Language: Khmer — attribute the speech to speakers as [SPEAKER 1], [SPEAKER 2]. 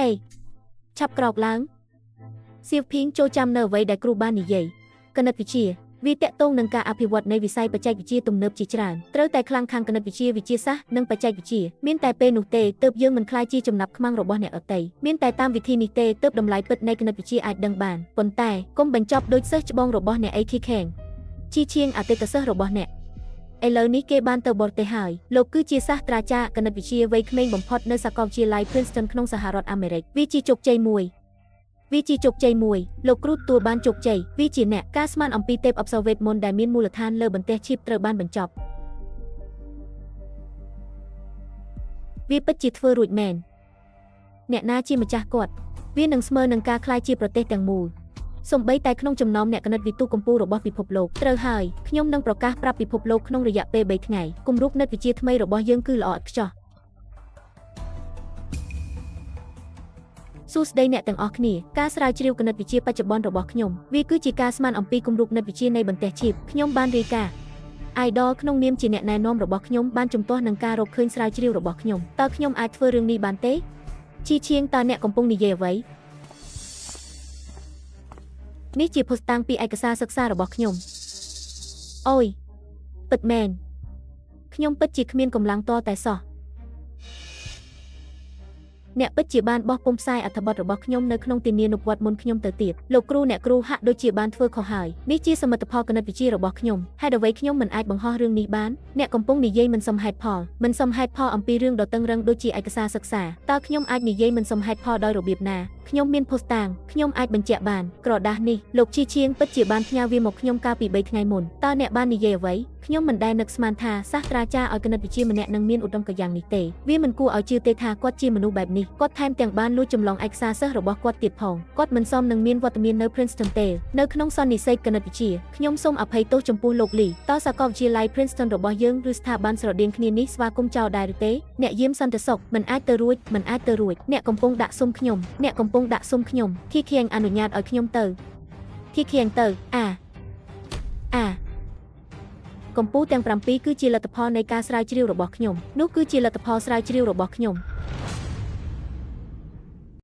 [SPEAKER 1] Hey ឆាប់ក្រោកឡើងសៀវភីងចូលចាំនៅអ្វីដែលគ្រូបាននិយាយគណិតវិទ្យាវាតកតងនឹងការអភិវឌ្ឍនៃវិស័យបច្ចេកវិទ្យាទំនើបជាច្រើនត្រូវតែខ្លាំងខាងគណិតវិទ្យាវិទ្យាសាស្ត្រនិងបច្ចេកវិទ្យាមានតែពេលនោះទេទើបយើងមិនខ្លាចជាចំណាប់ខ្មាំងរបស់អ្នកដទៃមានតែតាមវិធីនេះទេទើបតម្លៃពិតនៃគណិតវិទ្យាអាចដឹងបានប៉ុន្តែកុំបញ្ចប់ដូចសិស្សច្បងរបស់អ្នកអីខីខេងជីឈៀងអតីតសិស្សរបស់អ្នកឥឡូវនេះគេបានទៅបរទេសហើយលោកគឺជាសាស្ត្រាចារ្យគណិតវិទ្យាវ័យក្មេងបំផុតនៅសាកលវិទ្យាល័យ Princeton ក្នុងសហរដ្ឋអាមេរិកវាជាជោគជ័យមួយលោកគ្រូទទួលបានជោគជ័យវាជាអ្នកការស្មានអំពី Tape Observate មុនដែលមានមូលដ្ឋានលើបន្ទះឈីបត្រូវបានបញ្ចប់វាពិតជាធ្វើរួចមែនអ្នកណាជាម្ចាស់គាត់វានឹងស្មើនឹងការក្លាយជាប្រទេសទាំងមូលសូម្បីតែក្នុងចំណោមអ្នកគណិតវិទូកម្ពុជារបស់ពិភពលោកត្រូវហើយខ្ញុំនឹងប្រកាសប្រាប់ពិភពលោកក្នុងរយៈពេល3ថ្ងៃគម្រោងគណិតវិទ្យាថ្មីរបស់យើងគឺល្អឥតខ្ចោះសួស្តីអ្នកទាំងអស់គ្នាការស្រាវជ្រាវគណិតវិទ្យាបច្ចុប្បន្នរបស់ខ្ញុំវាគឺជាការស្មានអំពីគម្រោងគណិតវិទ្យានៃបន្ទះឈីបខ្ញុំបានរាយការណ៍ idol ក្នុងនាមជាអ្នកណែនាំរបស់ខ្ញុំបានជំទាស់នឹងការរកឃើញស្រាវជ្រាវរបស់ខ្ញុំតើខ្ញុំអាចធ្វើរឿងនេះបានទេជីឈៀងតើអ្នកកំពុងនិយាយអ្វីនេះជាភស្តុតាងពីឯកសារសិក្សារបស់ខ្ញុំអូយពិតមែនខ្ញុំពិតជាគ្មានកម្លាំងតតែសោះអ្នកពិតជាបានបោះពុម្ពផ្សាយអត្ថបទរបស់ខ្ញុំនៅក្នុងទីលាននុវត្តមុនខ្ញុំទៅទៀតលោកគ្រូអ្នកគ្រូហាក់ដូចជាបានធ្វើខុសហើយនេះជាសមិទ្ធផលគណិតវិទ្យារបស់ខ្ញុំហេតុអ្វីខ្ញុំមិនអាចបង្ហោះរឿងនេះបានអ្នកកំពុងនិយាយមិនសមហេតុផលអំពីរឿងដ៏តឹងរ៉ឹងដូចជាឯកសារសិក្សាតើខ្ញុំអាចនិយាយមិនសមហេតុផលដោយរបៀបណាខ្ញុំមានភស្តុតាងខ្ញុំអាចបញ្ជាក់បានក្រដាសនេះលោកជីឈៀងពិតជាបានផ្ញើវាមកខ្ញុំកាលពី3ថ្ងៃមុនតើអ្នកបាននិយាយអ្វីខ្ញុំមិនដែលនឹកស្មានថាសាស្ត្រាចារ្យឲ្យគណិតវិទ្យាម្នាក់នឹងមានឧត្តមគតិយ៉ាងនេះទេវាមិនគួរឲ្យជឿទេថាគាត់ជាមនុស្សបែបនេះគាត់ថែមទាំងបានលួចចម្លងឯកសារសិស្សរបស់គាត់ទៀតផងគាត់មិនសមនឹងមានវត្តមាននៅ Princeton ទេនៅក្នុងសន្និសីទគណិតវិទ្យាខ្ញុំសូមអភ័យទោសចំពោះលោកលីតើសាកលវិទ្យាល័យ Princeton របស់យើងឬស្ថាប័នស្រដៀងគ្នានេះស្វាគមន៍ចោលដែរឬទេអ្នកយាមសន្តិសុខមិនអាចទៅរួចអ្នកកំពុងដាក់សុំខ្ញុំខីខៀងអនុញ្ញាតឲ្យខ្ញុំទៅខីខៀងទៅកម្ពុជាទាំង7គឺជាលទ្ធផលនៃការស្រាវជ្រាវរបស់ខ្ញុំនោះគឺជាលទ្ធផលស្រាវជ្រាវរបស់ខ្ញុំ